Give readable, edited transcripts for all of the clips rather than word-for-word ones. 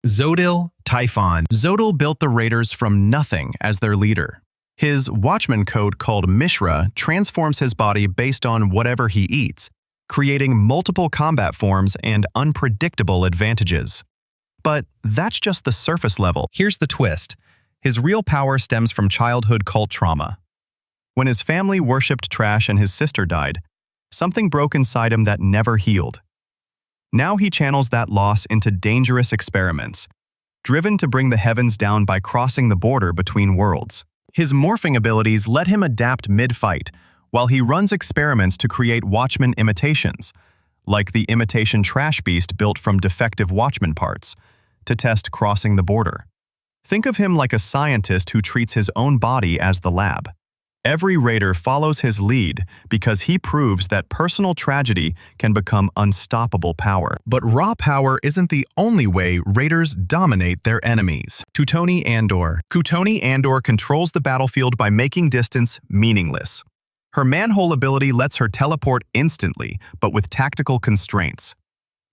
Zodyl Typhon. Zodyl built the raiders from nothing as their leader. His watchman code called Mishra transforms his body based on whatever he eats, creating multiple combat forms and unpredictable advantages. But that's just the surface level. Here's the twist. His real power stems from childhood cult trauma. When his family worshipped trash and his sister died, something broke inside him that never healed. Now he channels that loss into dangerous experiments, driven to bring the heavens down by crossing the border between worlds. His morphing abilities let him adapt mid-fight, while he runs experiments to create watchman imitations, like the imitation trash beast built from defective watchman parts, to test crossing the border. Think of him like a scientist who treats his own body as the lab. Every raider follows his lead because he proves that personal tragedy can become unstoppable power. But raw power isn't the only way raiders dominate their enemies. Cthoni Andor. Cthoni Andor controls the battlefield by making distance meaningless. Her manhole ability lets her teleport instantly, but with tactical constraints.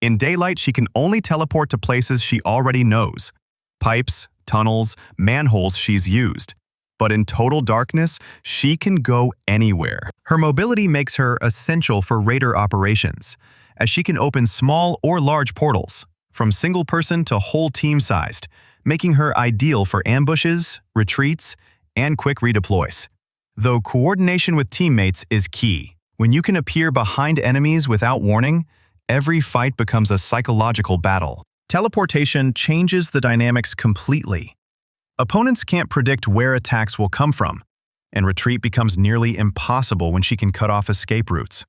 In daylight, she can only teleport to places she already knows. Pipes, tunnels, manholes she's used. But in total darkness, she can go anywhere. Her mobility makes her essential for raider operations, as she can open small or large portals, from single person to whole team-sized, making her ideal for ambushes, retreats, and quick redeploys. Though coordination with teammates is key. When you can appear behind enemies without warning, every fight becomes a psychological battle. Teleportation changes the dynamics completely. Opponents can't predict where attacks will come from, and retreat becomes nearly impossible when she can cut off escape routes.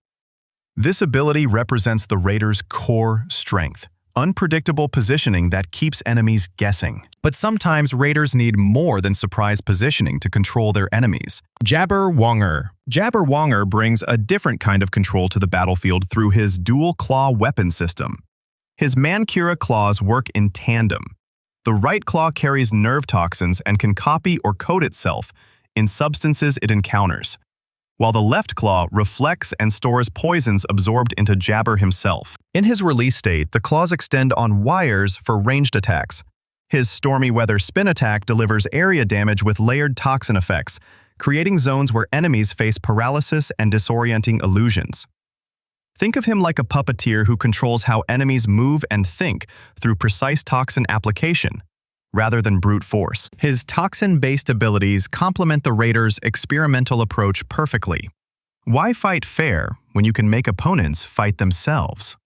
This ability represents the raider's core strength, unpredictable positioning that keeps enemies guessing. But sometimes raiders need more than surprise positioning to control their enemies. Wonger. Wonger brings a different kind of control to the battlefield through his dual claw weapon system. His Mancura claws work in tandem. The right claw carries nerve toxins and can copy or coat itself in substances it encounters, while the left claw reflects and stores poisons absorbed into Jabber himself. In his release state, the claws extend on wires for ranged attacks. His Stormy Weather spin attack delivers area damage with layered toxin effects, creating zones where enemies face paralysis and disorienting illusions. Think of him like a puppeteer who controls how enemies move and think through precise toxin application, rather than brute force. His toxin-based abilities complement the raider's experimental approach perfectly. Why fight fair when you can make opponents fight themselves?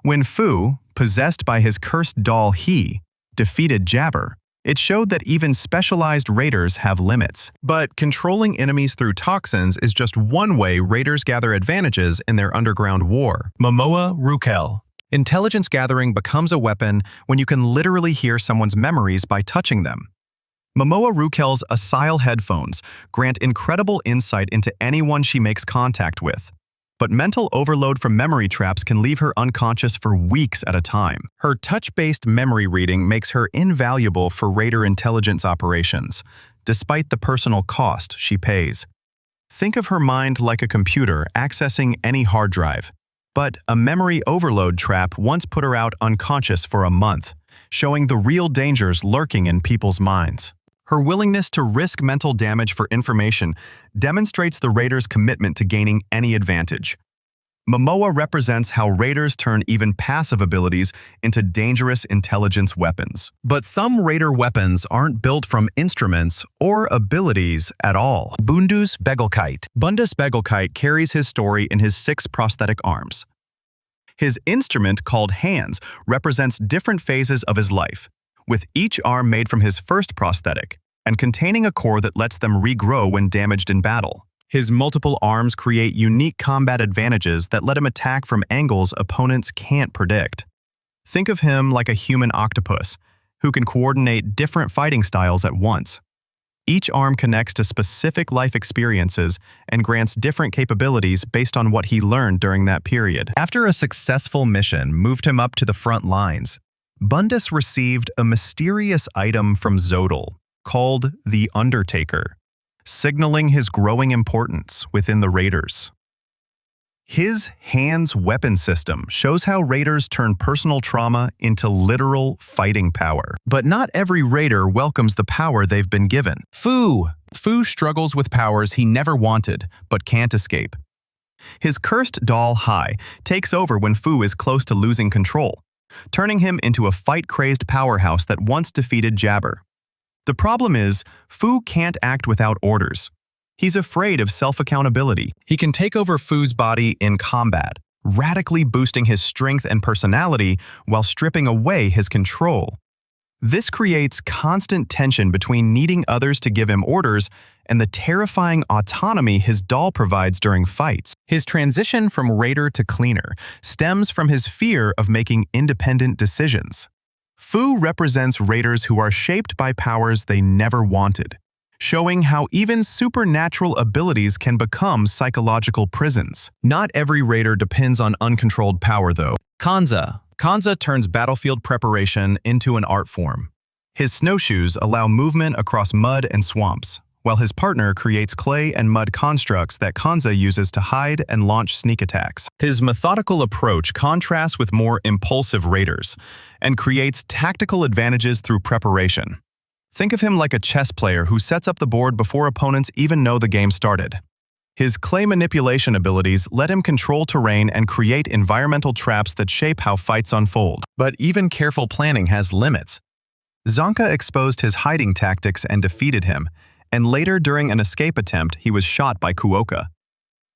When Fu, possessed by his cursed doll He, defeated Jabber, it showed that even specialized raiders have limits. But controlling enemies through toxins is just one way raiders gather advantages in their underground war. Momoa Rukel. Intelligence gathering becomes a weapon when you can literally hear someone's memories by touching them. Momoa Rukel's Asile headphones grant incredible insight into anyone she makes contact with. But mental overload from memory traps can leave her unconscious for weeks at a time. Her touch-based memory reading makes her invaluable for raider intelligence operations, despite the personal cost she pays. Think of her mind like a computer accessing any hard drive. But a memory overload trap once put her out unconscious for a month, showing the real dangers lurking in people's minds. Her willingness to risk mental damage for information demonstrates the raider's commitment to gaining any advantage. Momoa represents how raiders turn even passive abilities into dangerous intelligence weapons. But some raider weapons aren't built from instruments or abilities at all. Bundus Begalkeit. Bundus Begalkeit carries his story in his 6 prosthetic arms. His instrument, called hands, represents different phases of his life, with each arm made from his first prosthetic, and containing a core that lets them regrow when damaged in battle. His multiple arms create unique combat advantages that let him attack from angles opponents can't predict. Think of him like a human octopus, who can coordinate different fighting styles at once. Each arm connects to specific life experiences and grants different capabilities based on what he learned during that period. After a successful mission moved him up to the front lines, Bundus received a mysterious item from Zodyl, called the Undertaker, signaling his growing importance within the raiders. His hands weapon system shows how raiders turn personal trauma into literal fighting power. But not every raider welcomes the power they've been given. Fu struggles with powers he never wanted, but can't escape. His cursed doll Hai takes over when Fu is close to losing control, turning him into a fight-crazed powerhouse that once defeated Jabber. The problem is, Fu can't act without orders. He's afraid of self-accountability. He can take over Fu's body in combat, radically boosting his strength and personality while stripping away his control. This creates constant tension between needing others to give him orders and the terrifying autonomy his doll provides during fights. His transition from raider to cleaner stems from his fear of making independent decisions. Fu represents raiders who are shaped by powers they never wanted, showing how even supernatural abilities can become psychological prisons. Not every raider depends on uncontrolled power, though. Konza turns battlefield preparation into an art form. His snowshoes allow movement across mud and swamps, while his partner creates clay and mud constructs that Konza uses to hide and launch sneak attacks. His methodical approach contrasts with more impulsive raiders and creates tactical advantages through preparation. Think of him like a chess player who sets up the board before opponents even know the game started. His clay manipulation abilities let him control terrain and create environmental traps that shape how fights unfold. But even careful planning has limits. Zanka exposed his hiding tactics and defeated him, and later during an escape attempt he was shot by Kuoka.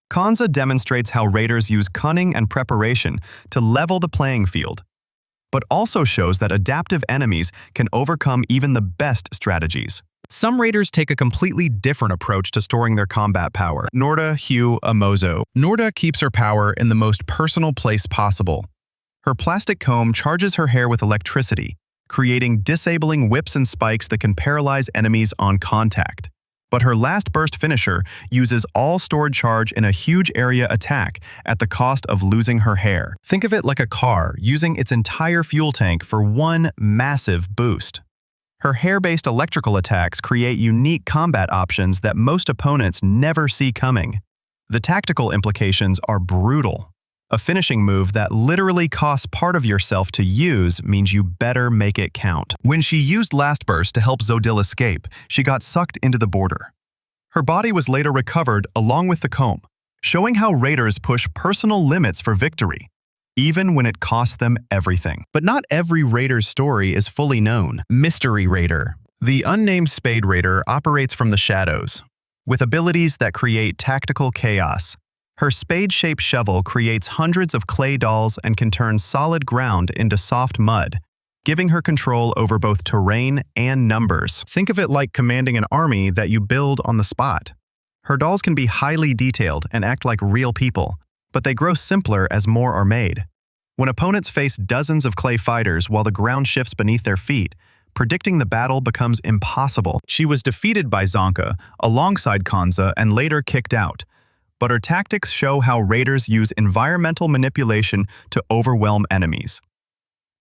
Konza demonstrates how raiders use cunning and preparation to level the playing field, but also shows that adaptive enemies can overcome even the best strategies. Some raiders take a completely different approach to storing their combat power. Noerde, Amozo. Noerde keeps her power in the most personal place possible. Her plastic comb charges her hair with electricity, creating disabling whips and spikes that can paralyze enemies on contact. But her last burst finisher uses all stored charge in a huge area attack at the cost of losing her hair. Think of it like a car using its entire fuel tank for one massive boost. Her hair-based electrical attacks create unique combat options that most opponents never see coming. The tactical implications are brutal. A finishing move that literally costs part of yourself to use means you better make it count. When she used Last Burst to help Zodyl escape, she got sucked into the border. Her body was later recovered along with the comb, showing how raiders push personal limits for victory, even when it costs them everything. But not every raider's story is fully known. Mystery Raider. The unnamed Spade Raider operates from the shadows, with abilities that create tactical chaos. Her spade-shaped shovel creates hundreds of clay dolls and can turn solid ground into soft mud, giving her control over both terrain and numbers. Think of it like commanding an army that you build on the spot. Her dolls can be highly detailed and act like real people, but they grow simpler as more are made. When opponents face dozens of clay fighters while the ground shifts beneath their feet, predicting the battle becomes impossible. She was defeated by Zanka alongside Konza and later kicked out, but her tactics show how raiders use environmental manipulation to overwhelm enemies.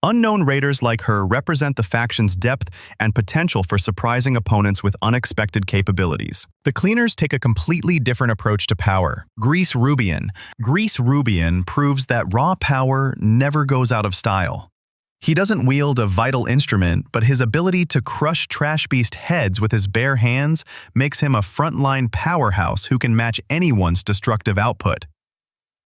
Unknown raiders like her represent the faction's depth and potential for surprising opponents with unexpected capabilities. The Cleaners take a completely different approach to power. Gris Rubion proves that raw power never goes out of style. He doesn't wield a vital instrument, but his ability to crush trash beast heads with his bare hands makes him a frontline powerhouse who can match anyone's destructive output.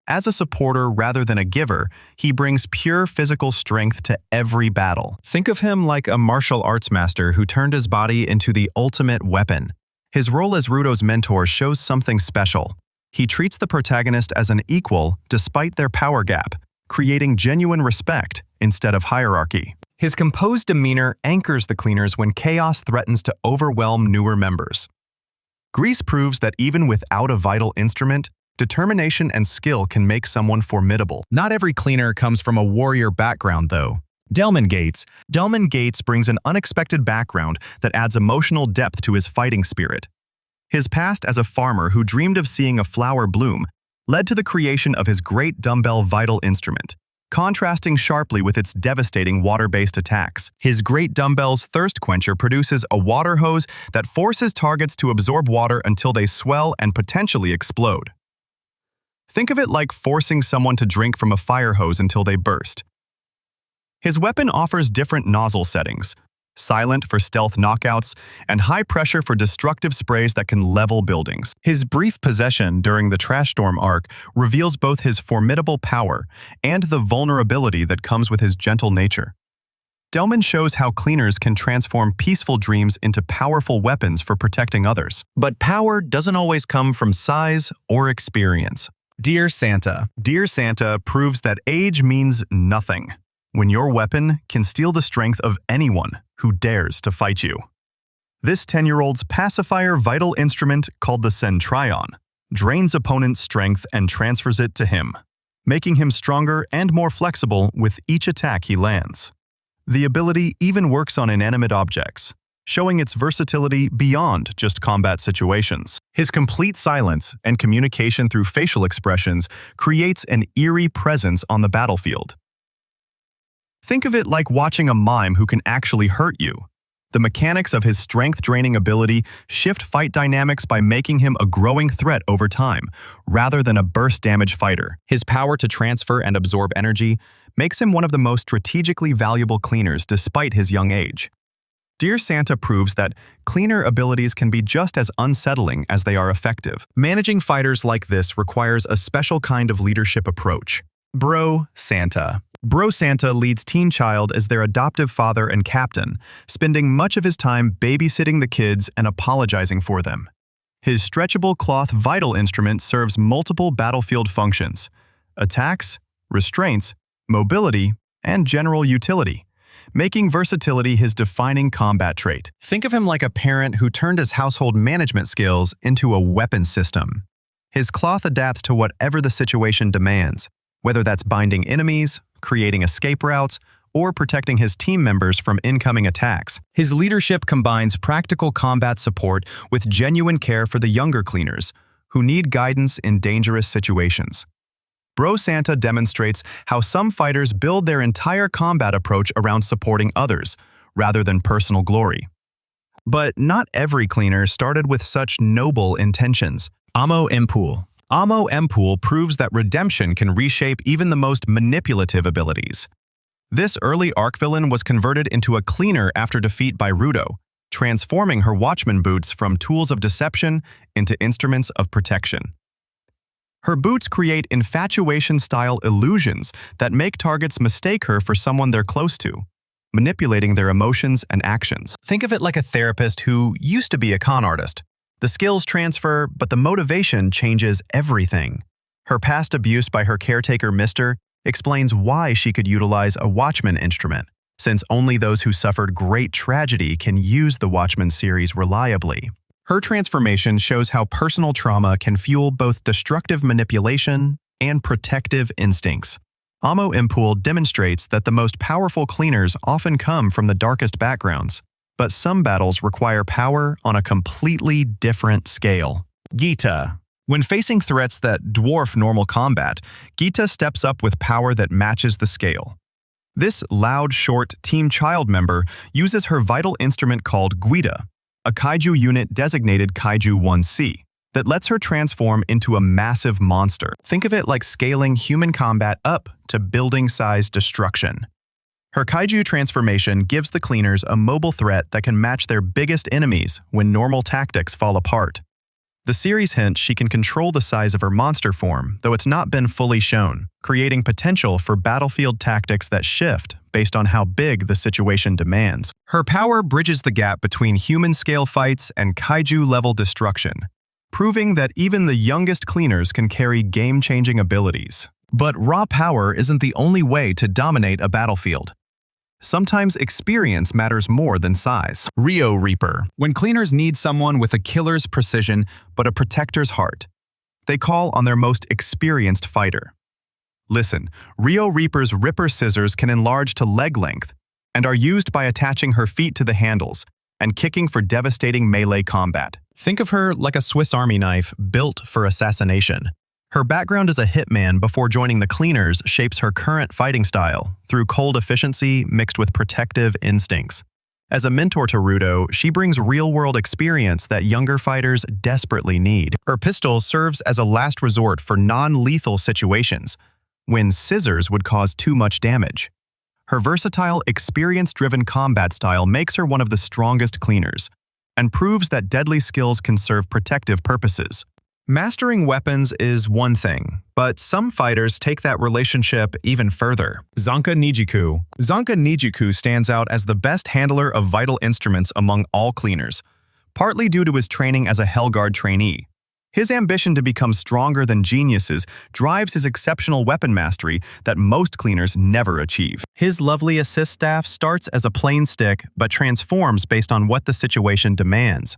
As a supporter rather than a giver, he brings pure physical strength to every battle. Think of him like a martial arts master who turned his body into the ultimate weapon. His role as Rudo's mentor shows something special. He treats the protagonist as an equal despite their power gap, creating genuine respect instead of hierarchy. His composed demeanor anchors the Cleaners when chaos threatens to overwhelm newer members. Gris proves that even without a vital instrument, determination and skill can make someone formidable. Not every Cleaner comes from a warrior background, though. Delmon Gates brings an unexpected background that adds emotional depth to his fighting spirit. His past as a farmer who dreamed of seeing a flower bloom led to the creation of his great dumbbell vital instrument, contrasting sharply with its devastating water-based attacks. His great dumbbell's thirst quencher produces a water hose that forces targets to absorb water until they swell and potentially explode. Think of it like forcing someone to drink from a fire hose until they burst. His weapon offers different nozzle settings, silent for stealth knockouts, and high pressure for destructive sprays that can level buildings. His brief possession during the Trash Storm arc reveals both his formidable power and the vulnerability that comes with his gentle nature. Delmon shows how cleaners can transform peaceful dreams into powerful weapons for protecting others. But power doesn't always come from size or experience. Dear Santa. Dear Santa proves that age means nothing when your weapon can steal the strength of anyone who dares to fight you. This 10-year-old's pacifier vital instrument, called the Centrion, drains opponent's strength and transfers it to him, making him stronger and more flexible with each attack he lands. The ability even works on inanimate objects, showing its versatility beyond just combat situations. His complete silence and communication through facial expressions creates an eerie presence on the battlefield. Think of it like watching a mime who can actually hurt you. The mechanics of his strength-draining ability shift fight dynamics by making him a growing threat over time, rather than a burst-damage fighter. His power to transfer and absorb energy makes him one of the most strategically valuable cleaners despite his young age. Dear Santa proves that cleaner abilities can be just as unsettling as they are effective. Managing fighters like this requires a special kind of leadership approach. Bro Santa. Bro Santa leads Teen Child as their adoptive father and captain, spending much of his time babysitting the kids and apologizing for them. His stretchable cloth vital instrument serves multiple battlefield functions: attacks, restraints, mobility, and general utility, making versatility his defining combat trait. Think of him like a parent who turned his household management skills into a weapon system. His cloth adapts to whatever the situation demands, whether that's binding enemies, creating escape routes, or protecting his team members from incoming attacks. His leadership combines practical combat support with genuine care for the younger cleaners, who need guidance in dangerous situations. Bro Santa demonstrates how some fighters build their entire combat approach around supporting others, rather than personal glory. But not every cleaner started with such noble intentions. Empool. Empool proves that redemption can reshape even the most manipulative abilities. This early arc villain was converted into a cleaner after defeat by Rudo, transforming her Watchman boots from tools of deception into instruments of protection. Her boots create infatuation-style illusions that make targets mistake her for someone they're close to, manipulating their emotions and actions. Think of it like a therapist who used to be a con artist. The skills transfer, but the motivation changes everything. Her past abuse by her caretaker, Mr., explains why she could utilize a Watchman instrument, since only those who suffered great tragedy can use the Watchman series reliably. Her transformation shows how personal trauma can fuel both destructive manipulation and protective instincts. Empool demonstrates that the most powerful cleaners often come from the darkest backgrounds, but some battles require power on a completely different scale. Guita. When facing threats that dwarf normal combat, Guita steps up with power that matches the scale. This loud, short Team Child member uses her vital instrument called Guita, a kaiju unit designated Kaiju 1C, that lets her transform into a massive monster. Think of it like scaling human combat up to building-sized destruction. Her kaiju transformation gives the cleaners a mobile threat that can match their biggest enemies when normal tactics fall apart. The series hints she can control the size of her monster form, though it's not been fully shown, creating potential for battlefield tactics that shift based on how big the situation demands. Her power bridges the gap between human-scale fights and kaiju-level destruction, proving that even the youngest cleaners can carry game-changing abilities. But raw power isn't the only way to dominate a battlefield. Sometimes experience matters more than size. Riyo Reaper. When cleaners need someone with a killer's precision but a protector's heart, they call on their most experienced fighter. Listen, Riyo Reaper's Ripper scissors can enlarge to leg length and are used by attaching her feet to the handles and kicking for devastating melee combat. Think of her like a Swiss Army knife built for assassination. Her background as a hitman before joining the cleaners shapes her current fighting style through cold efficiency mixed with protective instincts. As a mentor to Rudo, she brings real-world experience that younger fighters desperately need. Her pistol serves as a last resort for non-lethal situations, when scissors would cause too much damage. Her versatile, experience-driven combat style makes her one of the strongest cleaners, and proves that deadly skills can serve protective purposes. Mastering weapons is one thing, but some fighters take that relationship even further. Zanka Nijiku stands out as the best handler of vital instruments among all cleaners, partly due to his training as a Hellguard trainee. His ambition to become stronger than geniuses drives his exceptional weapon mastery that most cleaners never achieve. His lovely assist staff starts as a plain stick but transforms based on what the situation demands.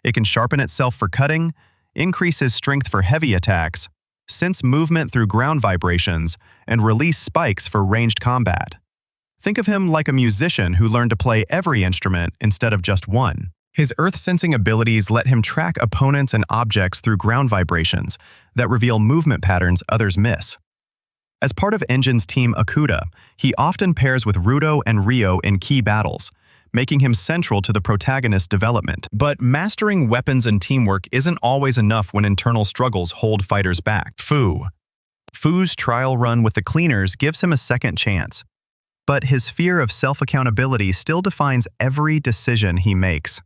It can sharpen itself for cutting, increase his strength for heavy attacks, sense movement through ground vibrations, and release spikes for ranged combat. Think of him like a musician who learned to play every instrument instead of just one. His earth-sensing abilities let him track opponents and objects through ground vibrations that reveal movement patterns others miss. As part of Enjin's team Akuta, he often pairs with Rudo and Riyo in key battles, making him central to the protagonist's development. But mastering weapons and teamwork isn't always enough when internal struggles hold fighters back. Fu's trial run with the cleaners gives him a second chance, but his fear of self-accountability still defines every decision he makes.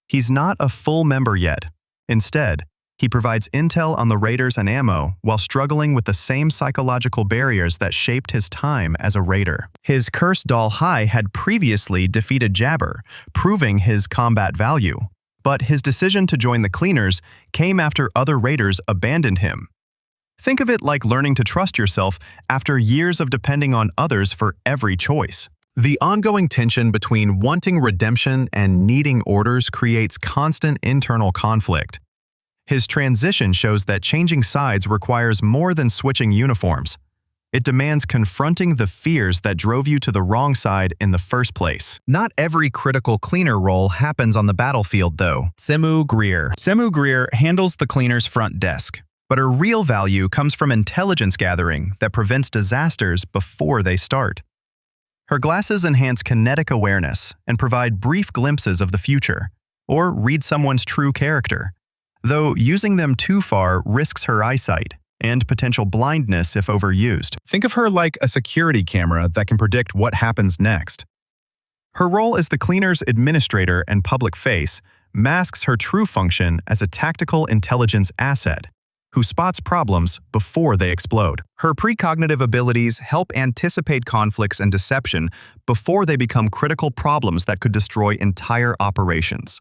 He's not a full member yet. Instead, he provides intel on the raiders and ammo while struggling with the same psychological barriers that shaped his time as a raider. His cursed doll Hai had previously defeated Jabber, proving his combat value. But his decision to join the cleaners came after other raiders abandoned him. Think of it like learning to trust yourself after years of depending on others for every choice. The ongoing tension between wanting redemption and needing orders creates constant internal conflict. His transition shows that changing sides requires more than switching uniforms. It demands confronting the fears that drove you to the wrong side in the first place. Not every critical cleaner role happens on the battlefield, though. Semu Greer handles the cleaner's front desk, but her real value comes from intelligence gathering that prevents disasters before they start. Her glasses enhance kinetic awareness and provide brief glimpses of the future, or read someone's true character, though using them too far risks her eyesight and potential blindness if overused. Think of her like a security camera that can predict what happens next. Her role as the cleaner's administrator and public face masks her true function as a tactical intelligence asset who spots problems before they explode. Her precognitive abilities help anticipate conflicts and deception before they become critical problems that could destroy entire operations.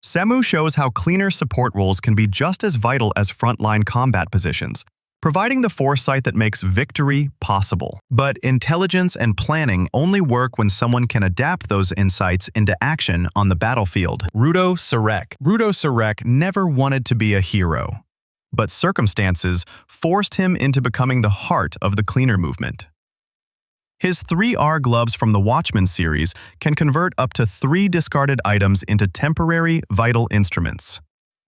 Semu shows how cleaner support roles can be just as vital as frontline combat positions, providing the foresight that makes victory possible. But intelligence and planning only work when someone can adapt those insights into action on the battlefield. Rudo Surek never wanted to be a hero, but circumstances forced him into becoming the heart of the cleaner movement. His 3R gloves from the Watchman series can convert up to 3 discarded items into temporary vital instruments,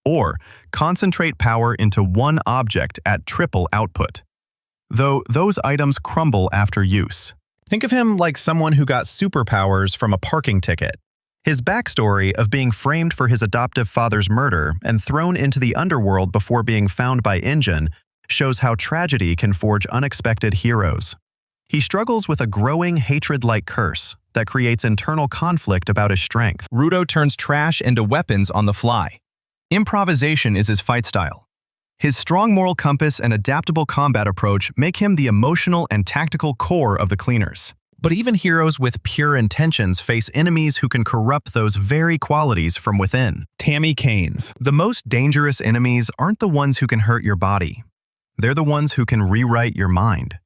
or concentrate power into one object at triple output, though those items crumble after use. Think of him like someone who got superpowers from a parking ticket. His backstory of being framed for his adoptive father's murder and thrown into the underworld before being found by Enjin shows how tragedy can forge unexpected heroes. He struggles with a growing hatred-like curse that creates internal conflict about his strength. Rudo turns trash into weapons on the fly. Improvisation is his fight style. His strong moral compass and adaptable combat approach make him the emotional and tactical core of the cleaners. But even heroes with pure intentions face enemies who can corrupt those very qualities from within. Tammy Canes. The most dangerous enemies aren't the ones who can hurt your body. They're the ones who can rewrite your mind.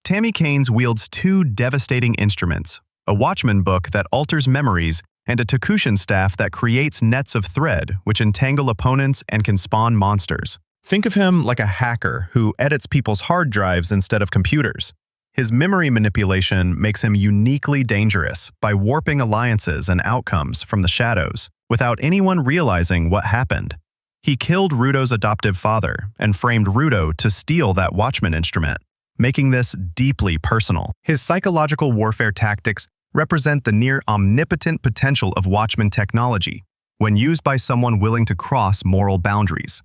Tammy Canes wields 2 devastating instruments, a Watchman book that alters memories and a Tokushin staff that creates nets of thread which entangle opponents and can spawn monsters. Think of him like a hacker who edits people's hard drives instead of computers. His memory manipulation makes him uniquely dangerous by warping alliances and outcomes from the shadows without anyone realizing what happened. He killed Rudo's adoptive father and framed Rudo to steal that Watchman instrument, making this deeply personal. His psychological warfare tactics represent the near omnipotent potential of Watchman technology when used by someone willing to cross moral boundaries.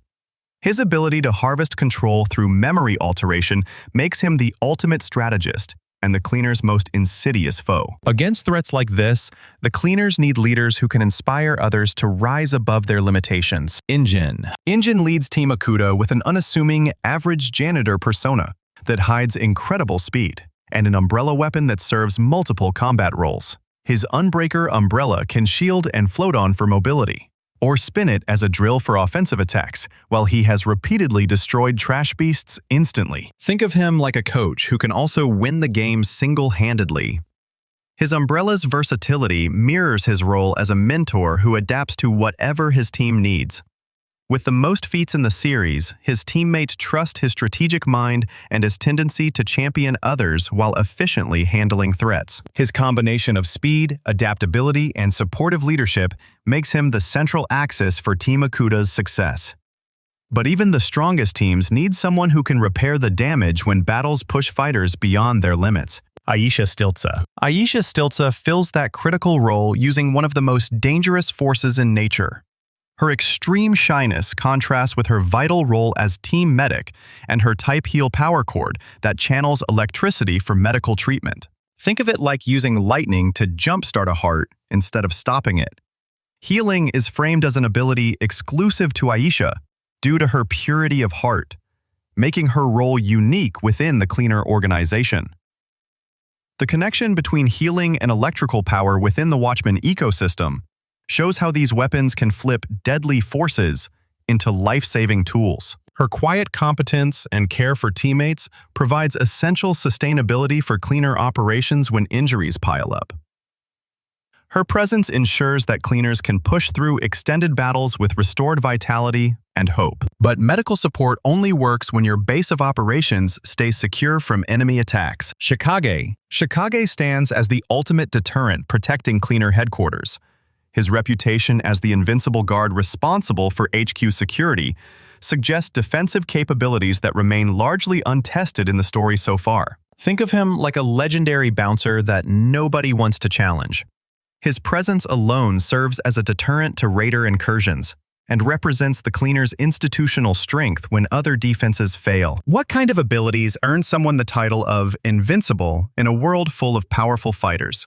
His ability to harvest control through memory alteration makes him the ultimate strategist and the Cleaners' most insidious foe. Against threats like this, the Cleaners need leaders who can inspire others to rise above their limitations. Enjin. Enjin leads Team Akuta with an unassuming, average janitor persona that hides incredible speed and an umbrella weapon that serves multiple combat roles. His Unbreaker umbrella can shield and float on for mobility, or spin it as a drill for offensive attacks, while he has repeatedly destroyed trash beasts instantly. Think of him like a coach who can also win the game single-handedly. His umbrella's versatility mirrors his role as a mentor who adapts to whatever his team needs. With the most feats in the series, his teammates trust his strategic mind and his tendency to champion others while efficiently handling threats. His combination of speed, adaptability, and supportive leadership makes him the central axis for Team Akuta's success. But even the strongest teams need someone who can repair the damage when battles push fighters beyond their limits. Eishia Stiltze fills that critical role using one of the most dangerous forces in nature. Her extreme shyness contrasts with her vital role as team medic and her type heal power cord that channels electricity for medical treatment. Think of it like using lightning to jumpstart a heart instead of stopping it. Healing is framed as an ability exclusive to Eishia due to her purity of heart, making her role unique within the Cleaner organization. The connection between healing and electrical power within the Watchman ecosystem shows how these weapons can flip deadly forces into life-saving tools. Her quiet competence and care for teammates provides essential sustainability for Cleaner operations when injuries pile up. Her presence ensures that Cleaners can push through extended battles with restored vitality and hope. But medical support only works when your base of operations stays secure from enemy attacks. Shikage stands as the ultimate deterrent protecting Cleaner headquarters. His reputation as the invincible guard responsible for HQ security suggests defensive capabilities that remain largely untested in the story so far. Think of him like a legendary bouncer that nobody wants to challenge. His presence alone serves as a deterrent to raider incursions and represents the Cleaner's institutional strength when other defenses fail. What kind of abilities earn someone the title of invincible in a world full of powerful fighters?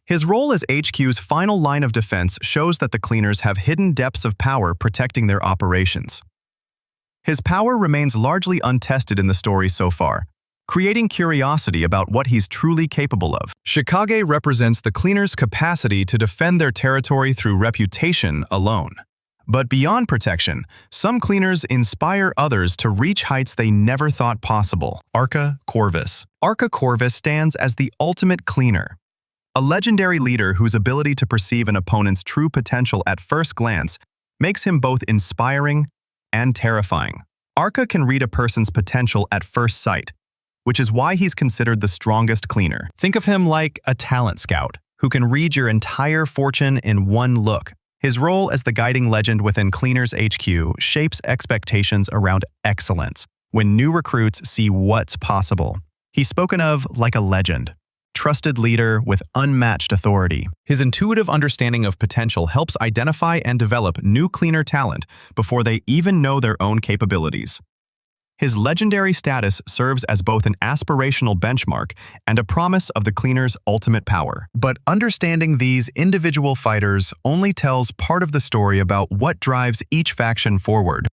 His role as HQ's final line of defense shows that the Cleaners have hidden depths of power protecting their operations. His power remains largely untested in the story so far, creating curiosity about what he's truly capable of. Shikage represents the Cleaners' capacity to defend their territory through reputation alone. But beyond protection, some Cleaners inspire others to reach heights they never thought possible. Arca Corvus. Arca Corvus stands as the ultimate Cleaner, a legendary leader whose ability to perceive an opponent's true potential at first glance makes him both inspiring and terrifying. Arca can read a person's potential at first sight, which is why he's considered the strongest Cleaner. Think of him like a talent scout who can read your entire fortune in one look. His role as the guiding legend within Cleaner's HQ shapes expectations around excellence when new recruits see what's possible. He's spoken of like a legend, trusted leader with unmatched authority. His intuitive understanding of potential helps identify and develop new Cleaner talent before they even know their own capabilities. His legendary status serves as both an aspirational benchmark and a promise of the Cleaner's ultimate power. But understanding these individual fighters only tells part of the story about what drives each faction forward.